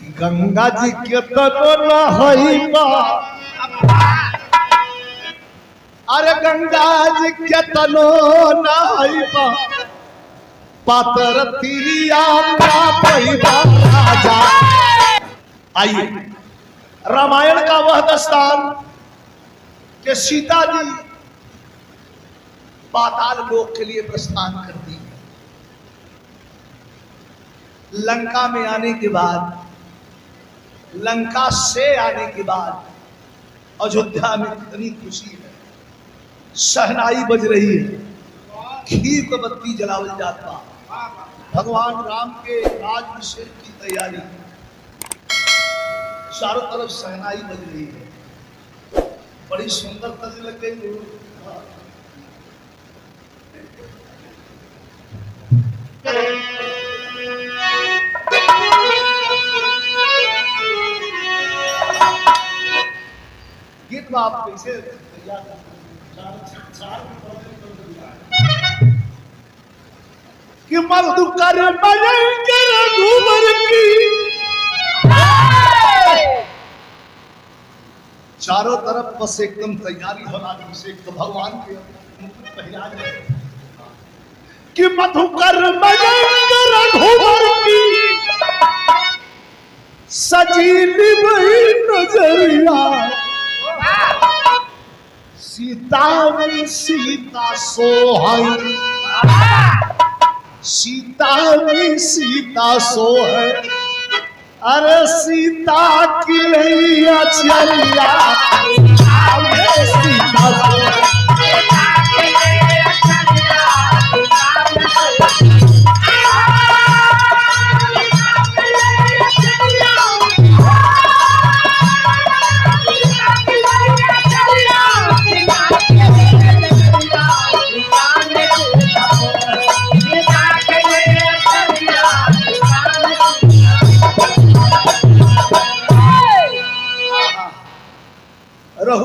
गंगा जी के तनो नहैबा, अरे गंगा जी के तनो नहैबा, पातर तिरिया पैदा राजा। आइए रामायण का वह दस्तान कि सीता जी पाताल लोक के लिए प्रस्थान करती है। लंका में आने के बाद, लंका से आने के बाद अयोध्या में कितनी खुशी है, शहनाई बज रही है, खीर को बत्ती जलावल जाता, भगवान राम के राज्याभिषेक की तैयारी, चारों तरफ शहनाई बज रही है, बड़ी सुंदर तज लग गई। गीत में आप कैसे तैयार कि मधुकर भयंकर घूमर की, चारों तरफ बस एकदम तैयारी हो राज्याभिषेक तो भगवान के मुकुट पहना जाए कि मधुकर भयंकर घूमर की, सजीली वही नजरिया, सीता में सीता सोहई, सीता में सीता सोहै, अरे सीता की लैया चलिया, सीता सोहै।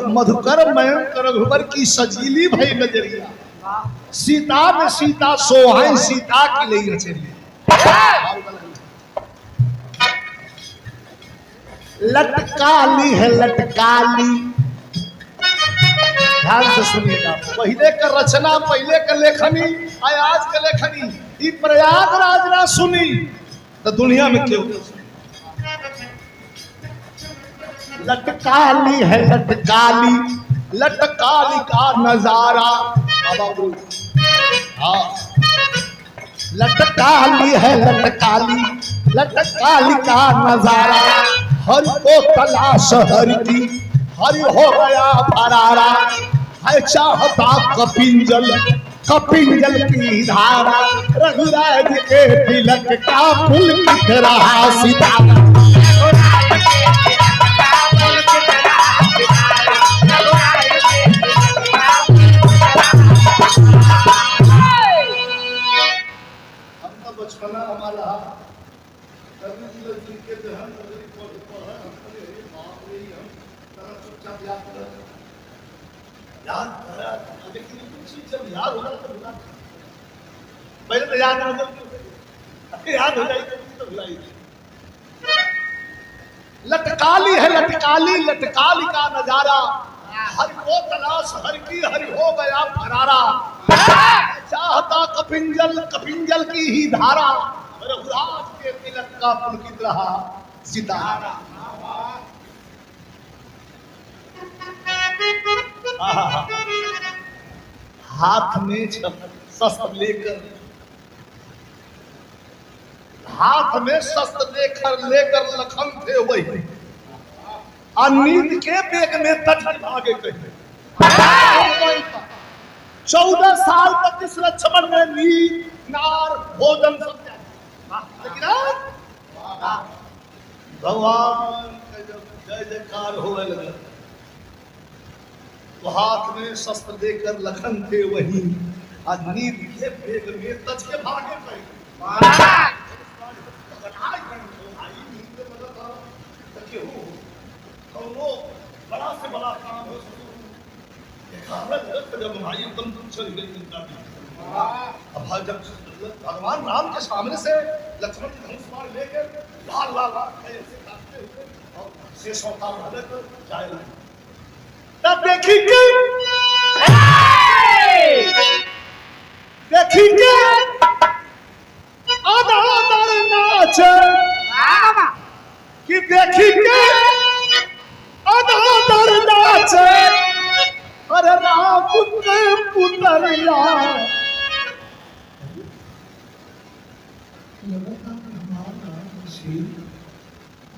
मधुकर मयंक रघुवर की सजीली भई नजरिया, सीता में सीता सोहाई, सीता की लई चलिए। लटकाली है लटकाली, ध्यान से सुनिएगा, पहले का रचना, पहले का लेखनी, आज का लेखनी, ये प्रयागराज ना सुनी तो दुनिया में क्यों? लटकाली है लटकाली, लटकाली का नजारा, बाबा बोल, हाँ, लटकाली है लटकाली, लटकाली का नजारा, हरि को तलाश हरि की, हरि हो गया फरारा, है चाहता कपिंजल, कपिंजल की धारा, रघुराज के तिलक का पुलकित रहा सितारा। बचपना हमारा पहले तो याद याद हो जाएगी तो भुलाई। लटकाली है लटकाली, लटकाली का नजारा, हरि को तलाश हरि की, हरि हो गया फरारा, चाहता कपिंजल, कपिंजल की ही धारा, रघुराज के तिलक का पुलकित रहा सितारा। हाथ में शस्त्र लेकर, हाथ में शस्त्र लेकर लखन थे वही, नींद के बेग में तट भागे कहे। 14 साल तक इस लक्ष्मण ने नींद, नार, भोजन सब त्यागा, लेकिन भगवान का जब जय जयकार होने लगा तो हाथ में शस्त्र लेकर लखन थे वही, नींद के बेग में तट के भागे कहे। बड़ा से बड़ा काम हो, जब भाई एकदम चल गई, अब जब भगवान राम के सामने से लक्ष्मण धनुष बाण लेकर लाल लाल लाल ऐसे काटते हुए और शेष होता रहने को जाए लगे। तब देखी के आधा दर नाच कि देखी के आधा दर नाच अरे राम के पुतरिया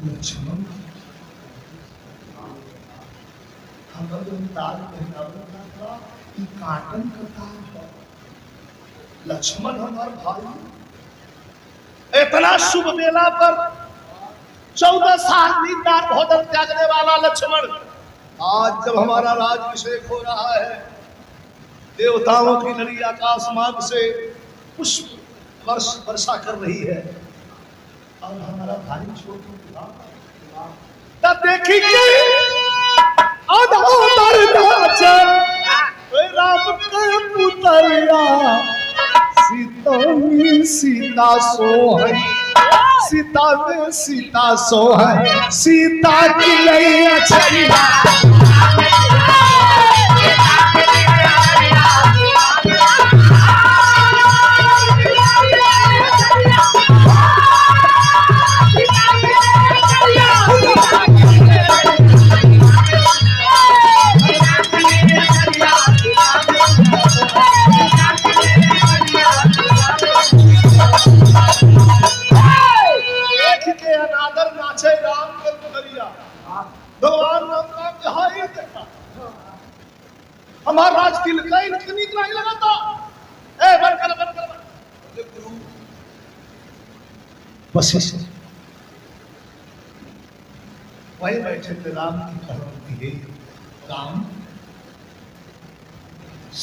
लक्ष्मण काटन का लक्ष्मण हमार भाई इतना शुभ बेला पर 14 साल दीनदार भोजन त्यागने वाला लक्ष्मण आज जब हमारा राज्याभिषेक हो रहा है, देवताओं की नदी आकाश मार्ग से पुष्प वर्षा कर रही है और हमारा भाई छोटू तब देखी राम के पुतरिया सीता सोहरी सीता में सीता सोहरी सीता की नैया छरिया भगवान राम जहाँ ही देखा हमारा राज तिल का इनकी नीक नहीं लगाता। ए बंद कर गुरु वशिष्ठ वही बैठे थे राम की कहानी है। राम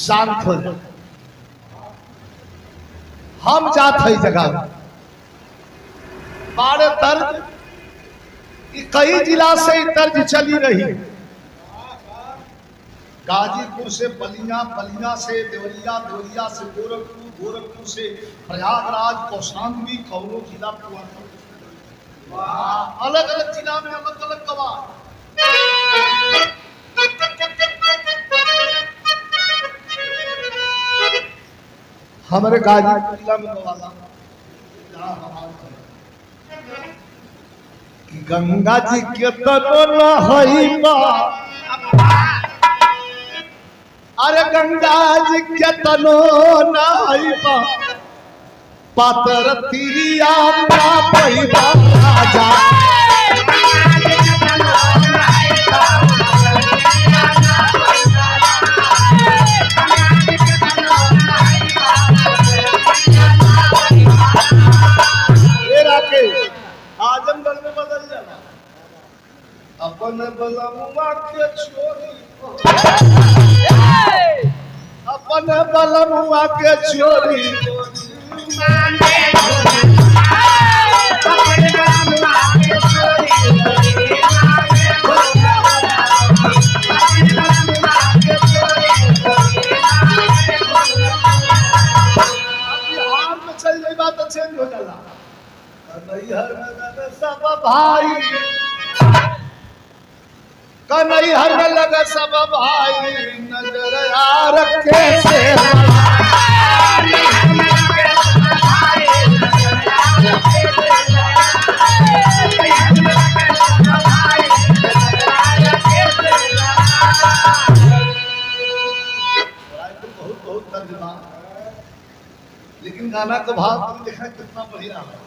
शांत हो जाओ, हम जात है जगह बारे दर्द कई जिला से तर्ज चली रही, गाजीपुर से बलिया, बलिया से देवरिया, देवरिया से गोरखपुर, गोरखपुर से प्रयागराज, कौशाम्बी, कौनो जिला अलग अलग जिला में अलग अलग गवाह। हमारे गाजीपुर जिला में गवाला गंगा जी के तनो नहैबा, अरे गंगा जी के तनो नहैबा पातर तिरिया ना पैबा राजा आजमगढ़ में बदल जाना अपन बलमुआ के छोरी, अपन बलमुआ के छोरी बिहार में चल जाए बात चेंज हो जाला। सब भाई कन्हैया में लगा सब भाई नजर आ रखे से बहुत बहुत तर्जुमा, लेकिन गाना का भाव तुम देखा कितना बढ़िया है।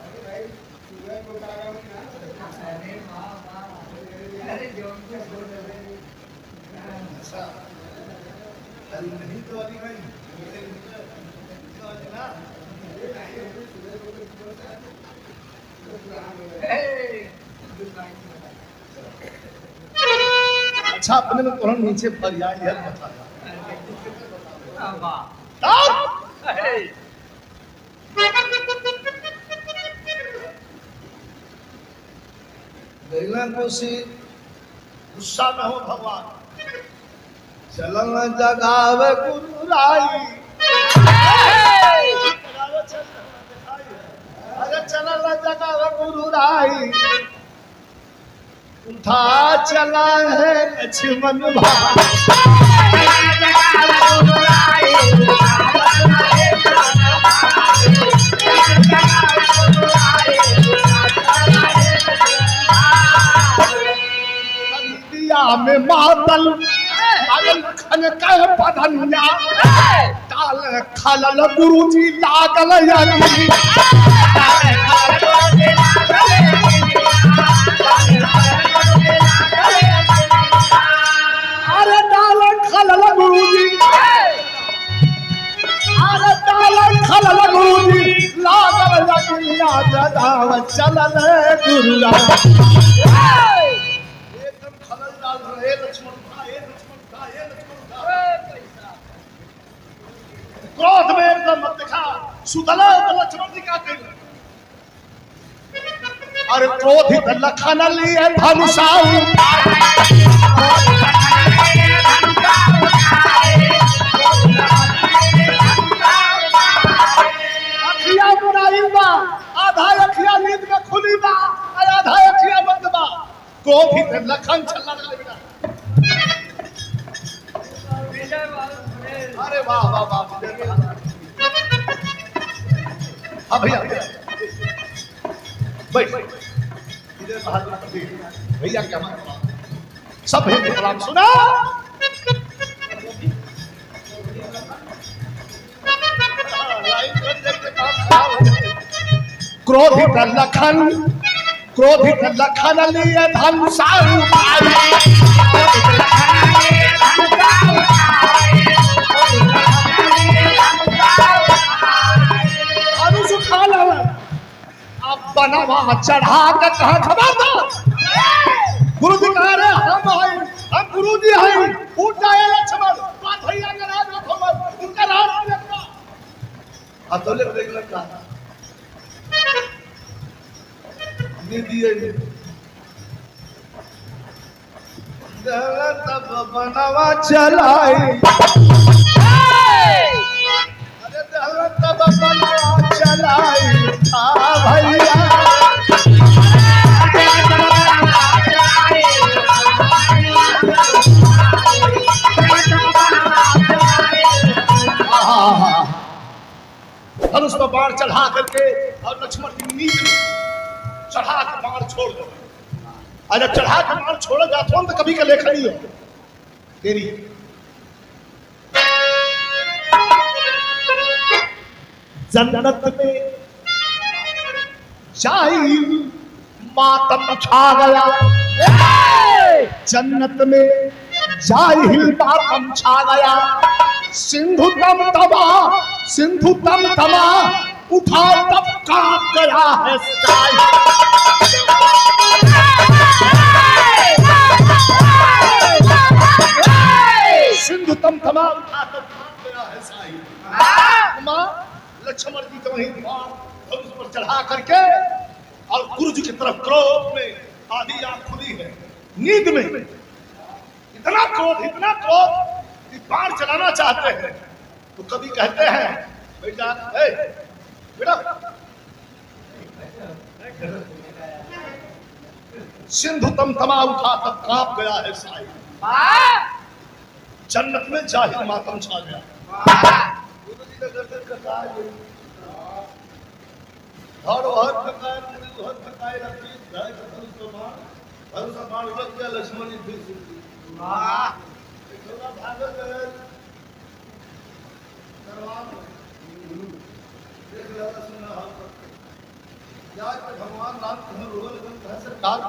नहीं तो वाली भाई अच्छा अपने में तुरंत नीचे पर्याय है बता गुस्सा में हो भगवान चलन जगावे गुरु राई अरे चला जगह गुरु राई उठा चला है लक्ष्मण भाई में मातल खन कह पधनिया ताल खलल गुरुजी लागल यानी अरे डाल खलल गुरुजी अरे डाल खलल गुरुजी लागल यानी जदाव चलल गुरुरा क्रोध में एकदम मत दिखा सुदला लक्ष्मण जी का कही अरे क्रोधित लखन लिए धनुषाऊ अखिया बुराई बा आधा अखिया नींद में खुली बा आधा अखिया बंद बा क्रोधित लखन चलना बेटा अरे वाह वाह वाह हाँ भैया बैठ भैया क्या सब भैया कलाम सुना क्रोधित लखन लिए धनुषाऊ बनवा चढ़ा के कहा खबरदार गुरु जी कह रहे हम गुरु जी हैं उठ जाए लक्ष्मण बात भैया का राज रखो मत उनका राज रखना अब तो ले लगता ने दिए तब बनवा चलाई अरे तब बनवा चलाई भैया धनुष पर बाण चढ़ा करके और लक्ष्मण की नींद में चढ़ा के बाण छोड़ दो और जब चढ़ा के बाण छोड़ जाता तो कभी का लेखा नहीं हो तेरी जन्नत में जाई मातम छा गया जन्नत में जाई मातम छा गया सिंधु तम तमा उठा तब कांप गया है सिंधु तम तमा उठा तब कांप गया है साई लक्ष्मण जी तो वहीं धनुष पर चढ़ा करके और गुरु जी की तरफ क्रोध में आधी आंख खुली है नींद में इतना क्रोध कि बाण चलाना चाहते हैं तो कभी कहते हैं बेटा बेटा सिंधु तम तमा उठा तब कांप गया है साई जन्नत में जाहिर मातम छा गया लक्ष्मण भगवान राम सरकार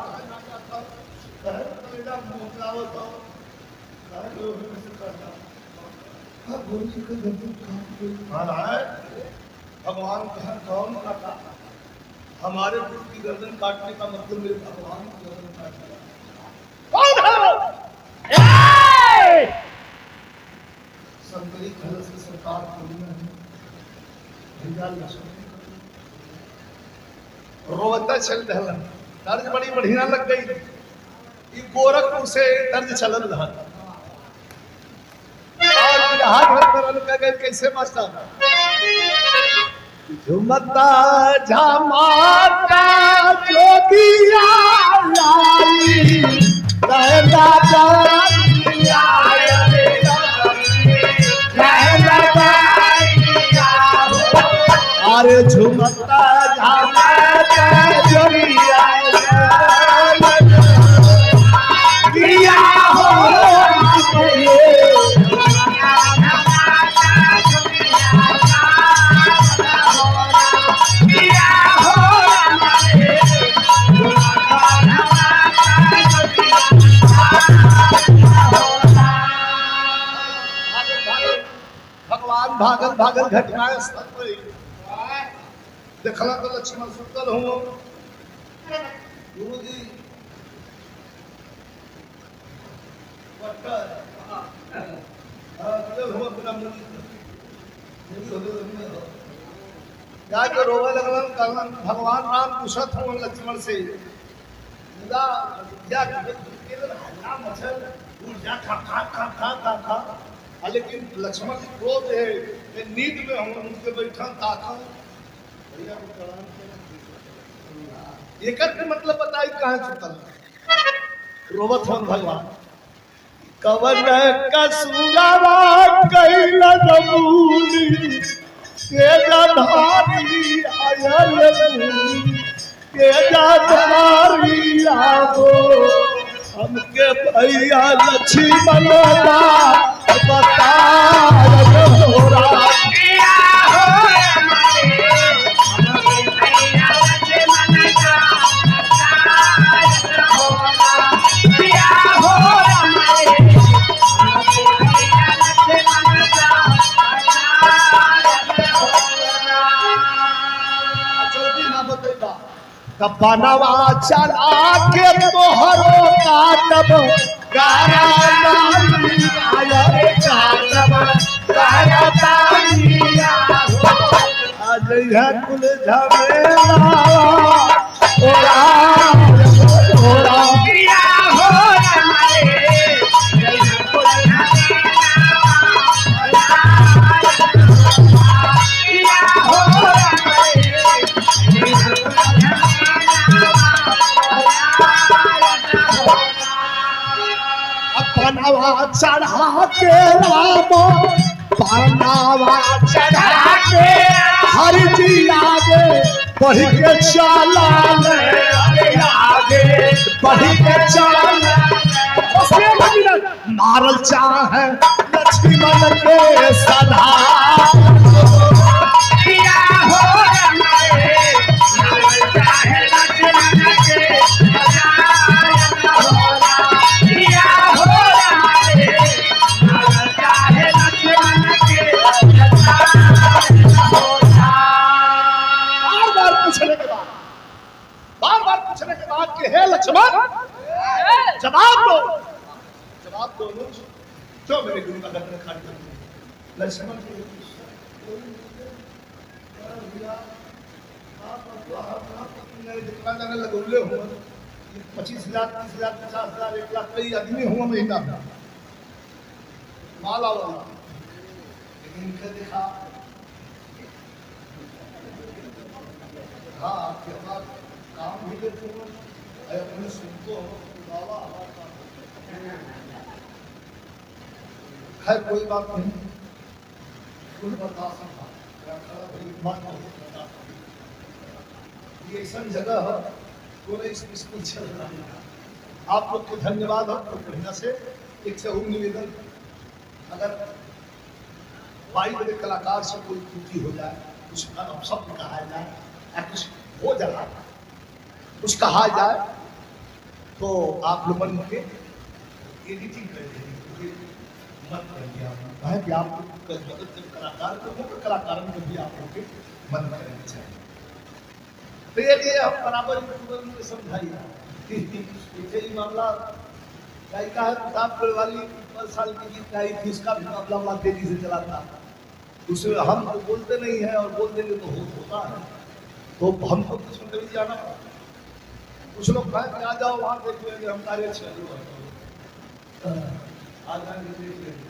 भगवान कौन काटा हमारे गुरु की गर्दन काटने का मतलब मेरे भगवान की गर्दन काटने कौन है संतरी खल से सरकार रोवता चल रहा दर्द बड़ी बढ़िया लग गई गोरखपुर से दर्द चल रहा हाथ भर कर गए कैसे मास्टर झुमता झमाता जोगिया लाई रहना जानिया रहना अरे झुमता झमाता जोगिया दिया हो भगवान भागल भागल घटनाएं देखला तो लक्ष्मण सुतल हूँ गुरु जी जाके रोवे लगलन कहलन भगवान राम पूछत हूँ लक्ष्मण से क्या हल्ला मचल ऊर्जा खा खा खा खा खा खा लेकिन लक्ष्मण क्रोध है नींद में हम उनके बैठा ताका एक मतलब बताई कहाँ सुतल रोवत हन भगवान कवन कसूरवा कैल जमूनी के जधारी आयल के जधारी आवो हमके भैया लक्ष्मण बता होरा बनवा चला के तोहरो काटब गारा आज यह कुल झमेला ओरा ओरा पनावा चढ़ा के राम पनावा चढ़ा के हर जी आगे बढ़ के चला आगे बढ़ के चला मारल चाहे लक्ष्मण के सदा हे लक्ष्मण जवाब दो जो मेरे गुरु का गर्दन खाली कर लक्ष्मण लगौले हुए 25,000 30,000 50,000 1 लाख कई आदमी हुआ महीना माला वाला लेकिन इनका देखा हाँ आपके बाद काम भी करते हो अपने सुनते हो बाबा खैर कोई बात नहीं कुछ बता सकता ये ऐसा जगह है इसमें चल रहा है आप लोग को धन्यवाद हो बढ़िया से एक से निवेदन अगर बाई बड़े कलाकार से कोई त्रुटि हो जाए कुछ शब्द कहा जाए या कुछ हो जाए कुछ कहा जाए तो आप लोग मन के एडिटिंग कर देंगे मत करिए आप कि आप जब कलाकार को मुख्य कलाकारों को भी आप लोग के मन करनी चाहिए तो ये हम बराबर समझाइए मामला गायिका है प्रताप वाली 10 साल की गीत गाई थी उसका भी मामला बड़ा तेजी से चला था उसमें हम तो बोलते नहीं है और बोल देंगे तो होता है तो हमको कुछ कभी जाना कुछ लोग कहें कि आ जाओ वहाँ देख लेंगे हम कार्य आ जाएंगे देख लेंगे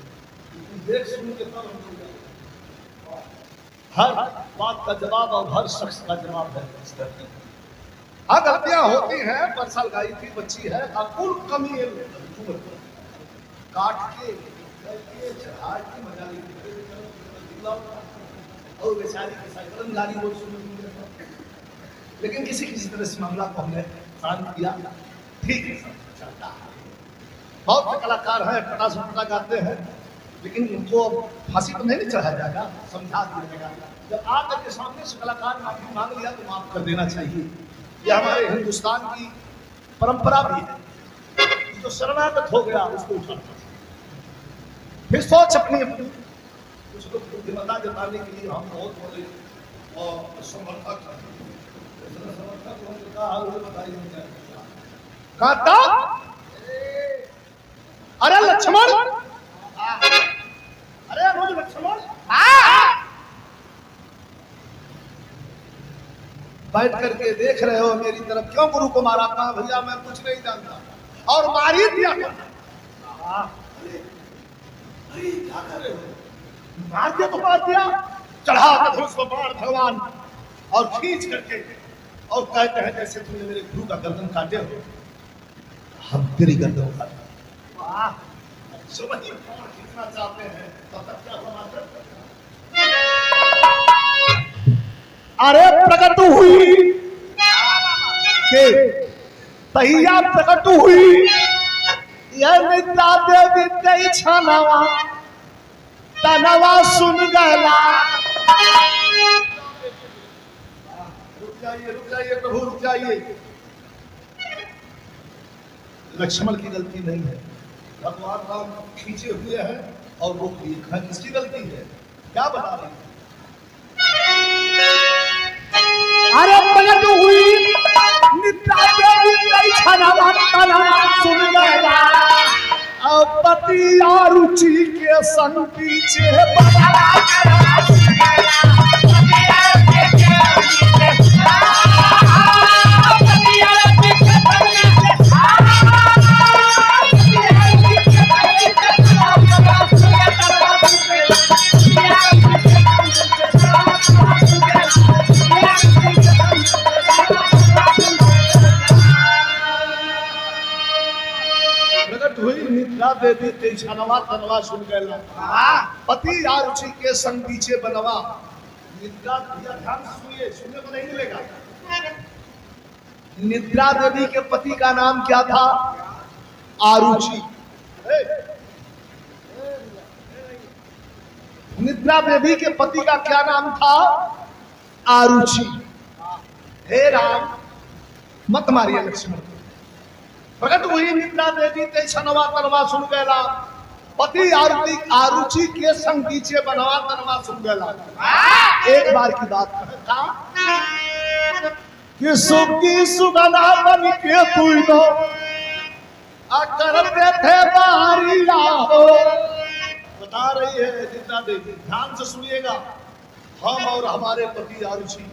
देख सुन के तब हम हर बात का जवाब और हर शख्स का जवाब है। हाँ गलतियां होती हैं, परसल गाई थी बच्ची है, अकुल कमी काट के चढ़ा के मजा और बेचारी के साथ गाली बोल सुन, लेकिन किसी किसी तरह से मामला को हमने शांत किया। ठीक है, सब चलता है। बहुत से कलाकार हैं पटा सुपटा गाते हैं, लेकिन उनको फांसी तो नहीं चढ़ाया जाएगा, समझा दिया जाएगा। जब आकर के सामने से कलाकार माफी मांग लिया तो माफ कर देना चाहिए। यह हमारे हिंदुस्तान की परंपरा भी है। जो शरणागत हो गया उसको उठाना, फिर सोच अपनी अपनी कुछ लोग बुद्धिमत्ता जताने के लिए हम बहुत बड़े और समर्थक कहता अरे लक्ष्मण, अरे रोज लक्ष्मण बैठ करके देख रहे हो मेरी तरफ, क्यों गुरु को मारा? था भैया मैं कुछ नहीं जानता और मार ही दिया। क्या कर रहे हो? मार दिया तो मार दिया, चढ़ा धनुष को बाण भगवान और खींच करके और कहते हैं जैसे तुमने मेरे गुरु का गर्दन काटे हो, हम तेरी गर्दन काटे। जो वही बाण खींचना चाहते हैं तब तक क्या समाचार? अरे प्रकट हुई के तहिया प्रकट हुई यह निद्रा देवी तेई छानवा तनवा सुन गला। रुक जाइए प्रभु, रुक जाइए। लक्ष्मण की गलती नहीं है, भगवान राम खींचे हुए हैं और रोक लिए। किसकी गलती है? क्या बता रहे हैं? अरे प्रकट हुई निद्रा देवी तेई छानवा तनवा सुन गला। पति आरुचि के संग पीछे देवी ते छनवा तनवा सुन गया। पति आरुचि के संग पीछे बनवा। निद्रा ध्यान सुनिए, सुनने को नहीं मिलेगा। निद्रा देवी के पति का नाम क्या था? आरुचि। निद्रा देवी के पति का क्या नाम था? आरुचि। हे राम मत मारिए लक्ष्मण को। प्रकट हुई निद्रा देवी ते छनवा तनवा सुन गया। पति आरुचि के संग पीछे बनवा तनवा सुन गया। एक बार की बात था कि सुखी सुगना बन के तू करते थे बाहरिया हो। बता रही है निद्रा देवी, ध्यान से सुनिएगा। हम और हमारे पति आरुचि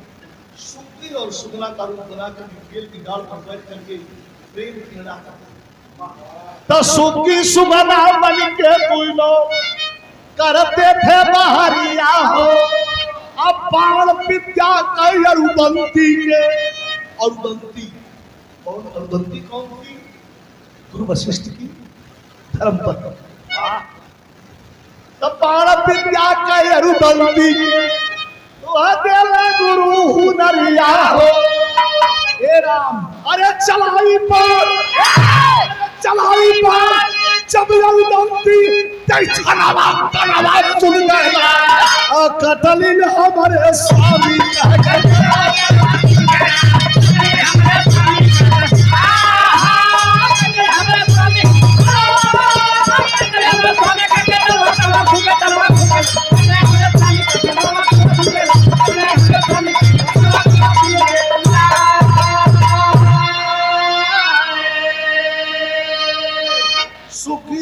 सुखी और सुगना का रूप बनाकर खेल की डाल पर बैठ करके प्रेम क्रीड़ा तो सुखी सुगना बन के तुम करते थे बाहरिया हो। अब बाण विद्या कई अरुदंती के। अरुदंती कौन? अरुदंती कौन थी? गुरु वशिष्ठ की धर्म पत्नी। तो बाण विद्या कई अरुदंती गुरु हुनरिया हो। हे राम, अरे चलाई पर जब अरुदंती छनवा तनवा सुन गया। कटलिन हमारे स्वामी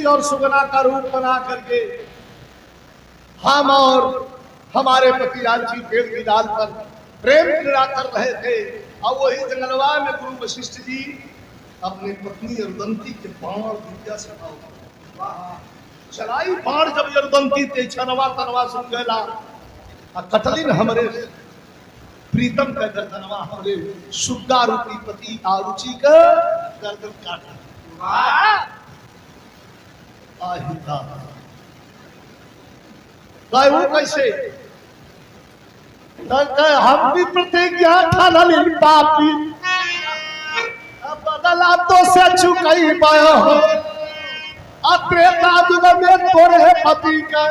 और सुगना का रूप बना करके हम और हमारे पति आरुचि पेड़ की डाल पर प्रेम क्रीड़ा कर रहे थे। और वही जंगलवा में गुरु वशिष्ठ जी अपनी पत्नी अरुदंती के बाण विद्या से चलाई। बाण जब अरुदंती ते छनवा तनवा सुन गया। कटलिन हमरे प्रीतम का गर्दनवा हमरे सुग्गा रूपी पति आरुचि का गर्दन काटा। आहिता वो कैसे हम भी प्रतिज्ञा ठानली पापी बदला तो से चुकई पायो हो त्रेता युग में तोरे पति का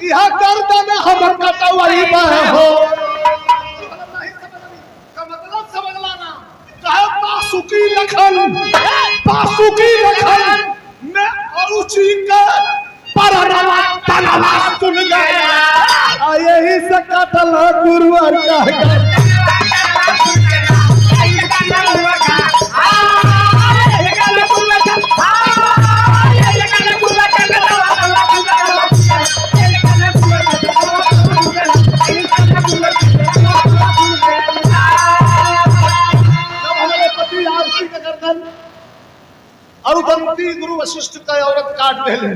यह गर्दन हम कटवाई हो। मतलब समझ लाना कहे बासुकी लखन में अरुचि का परनवा तनवा सुन गया यही से कटल गुरुवर कह अरुदंती गुरु वशिष्ठ का औरत काट पहले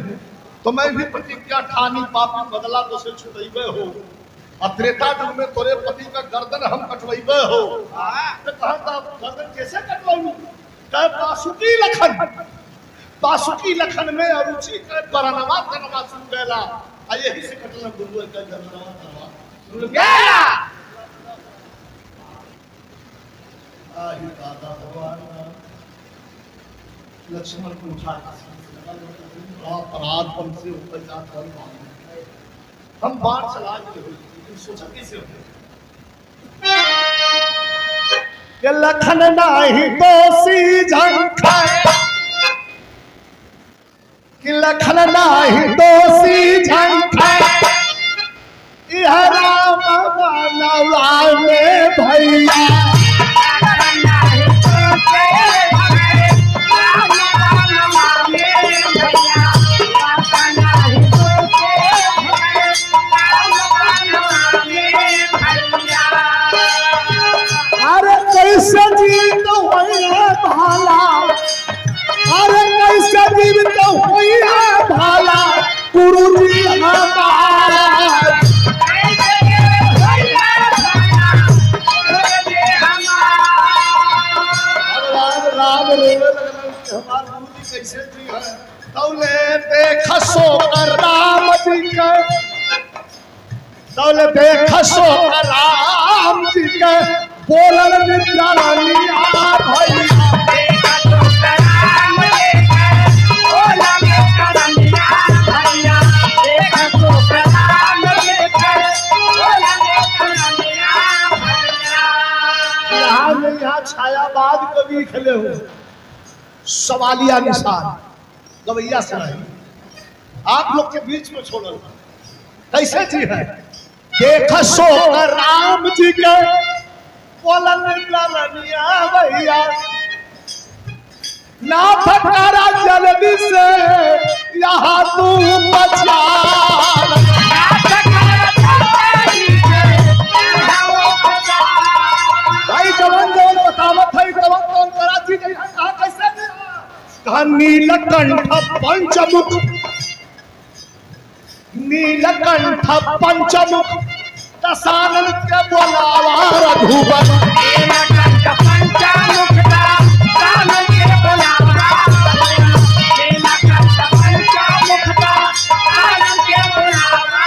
तो मैं भी प्रतिज्ञा ठानी पापी बदला तो से छुटैबे हो त्रेता युग में तोरे पति का गर्दन हम कटवैबे हो। तो कहा गर्दन कैसे कटवाऊं? बासुकी लखन में अरुचि के परनवा तनवा सुन गया यही से कटल गुरु का गर्दनवा तनवा सुन गया। आही दादा भगवान लक्ष्मण को उठा अपराध पन से ऊपर जाकर हम बाण चला के हुई लेकिन सोचा कैसे हो कि लखन नाही दोषी झंखा कि लखन नाही दोषी झंखा यह राम मानवावे भैया कैसे जीवित होइए भाला अरे कैसे जीवित होइए भाला गुरुजी हमारा भगवान राम रोवे लगन हमारे गुरुजी कैसे जी है तौले देखसो राम जी के तौले देखसो राम जी के बोलल नित्यानंदिया भैया देखा तो राम लेकर बोलल नित्यानंदिया भैया देखा तो राम लेकर बोलल नित्यानंदिया भैया। यहाँ छायावाद कवि खेले हो सवालिया निशान गवैया सुनाई आप लोग के बीच में छोड़ो कैसे जी है देखा सो राम जी के बोलन भैया ना फटकारा जल्दी से यहाँ तू बचा भाई जवान जवान बतावत है जवान कौन कराची कहा कैसे नीलकंठ पंचमुख नीलकंठ पंचमुख दशानन के बोलावा रघुवर नीलकंठ पंचमुख दशानन के बोलावा नीलकंठ पंचमुख दशानन के बोलावा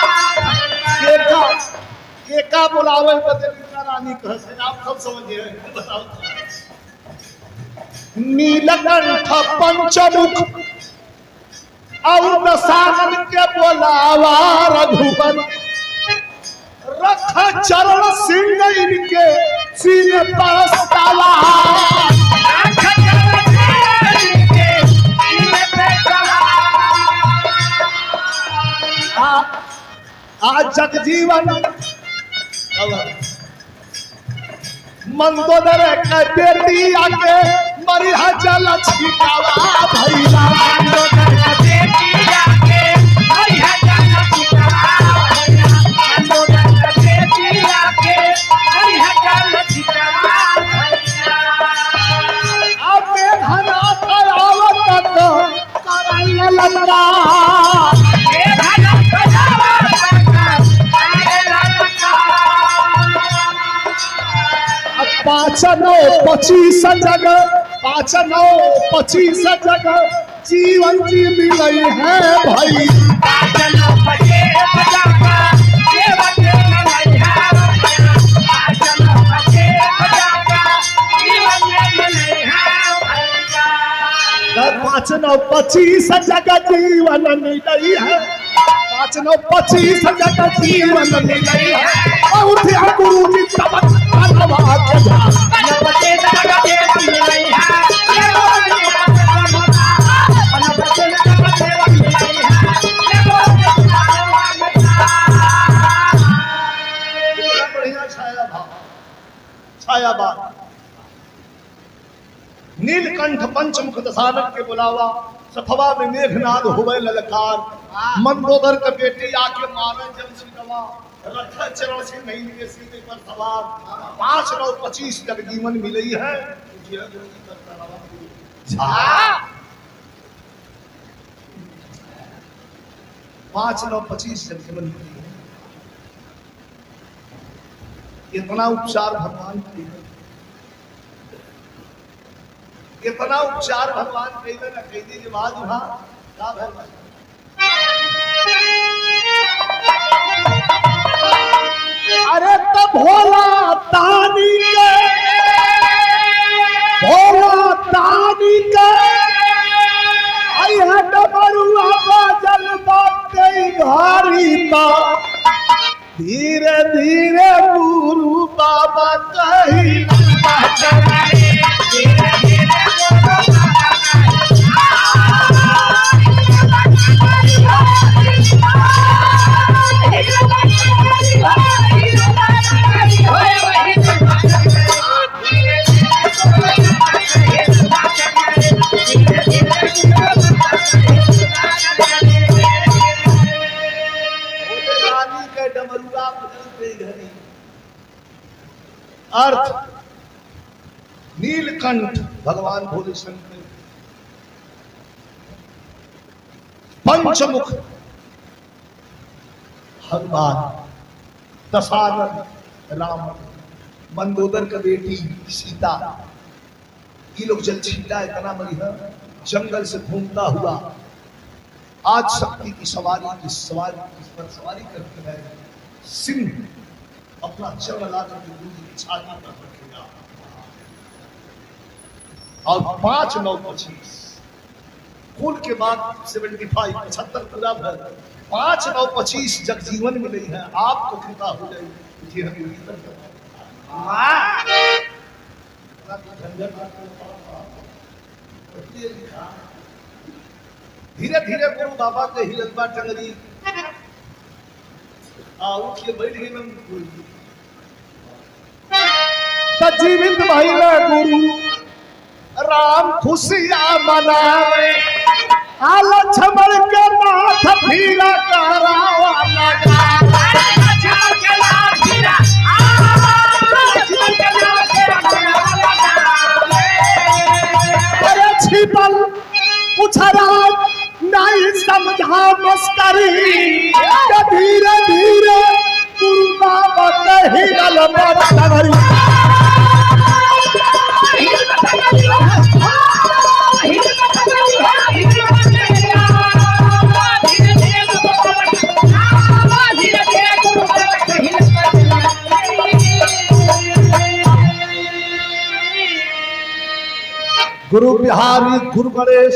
केका बोलावे बदे रानी कह से आप सब समझिए बताओ नीलकंठ पंचमुख और दशानन के बोलावा रघुवर रख चरण सिंह इनके सीने पर डाला आज जगजीवन मंदोदर के बेटी आके मरिया जल छिटावा भैया मंदोदर के बेटी आके मरिया जल छिटावा लंगा 5 9 25 जगह 5 9 25 जगह जीवन जी मिलई है भाई। पाँच नौ 25 जगह जीवन मिलई है। 5 9 25 जगह जीवन मिलई है। उठिया गुरु जी तबका के जा नीलकंठ पंचमुख दशानन के बुलावा सफवा में मेघनाद हुए ललकार। मंदोदर का बेटी आके मारे जल सिकवा रखा चरण से नहीं के सीधे पर सवार। 5 9 25 तक जीवन मिली है। 5 9 25 तक जीवन मिली है। इतना उपचार भगवान की, इतना उपचार भगवान कह न कह दी बाद वहां का भगवान। अरे तो भोला तानी के, भोला तानी के आई है डमरुआ बाजल बाते घारी ता। धीरे धीरे गुरु बाबा कही अर्थ नीलकंठ भगवान भोले शंकर, पंचमुख हनुमान, दशानन राम, मंदोदर का बेटी सीता। ये लोग जल छिटा इतना मरी है जंगल से घूमता हुआ आज शक्ति की सवारी, इस पर सवारी करते हैं। सिंह अपना चरण लाकर के गुरु जी की छाती पर रखेगा और 5 9 25 कुल के बाद 75 75 पूरा भर 5 9 25 जग जीवन मिली है। आपको कृपा हो जाएगी। धीरे धीरे गुरु बाबा के हिलबा टंगरी उठिए बैठ गए। जीवित भाई गुरु राम खुशियां मनावे, लक्ष्मण के माथ भीड़ा करावा लगा। अरे छिपल उछरा नहीं समझा मस्करी, धीरे धीरे गुरु बाबा के हिलबा टंगरी। गुरु बिहारी गुरु गणेश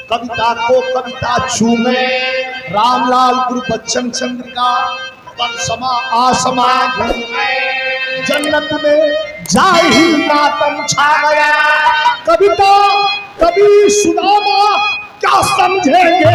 कविता को कविता चूमे। रामलाल गुरु बच्चन चंद्रिका पल समा आसमा घूमे। जन्नत में जाए ही मातम छा गया। कविता कभी सुनामा क्या समझेंगे।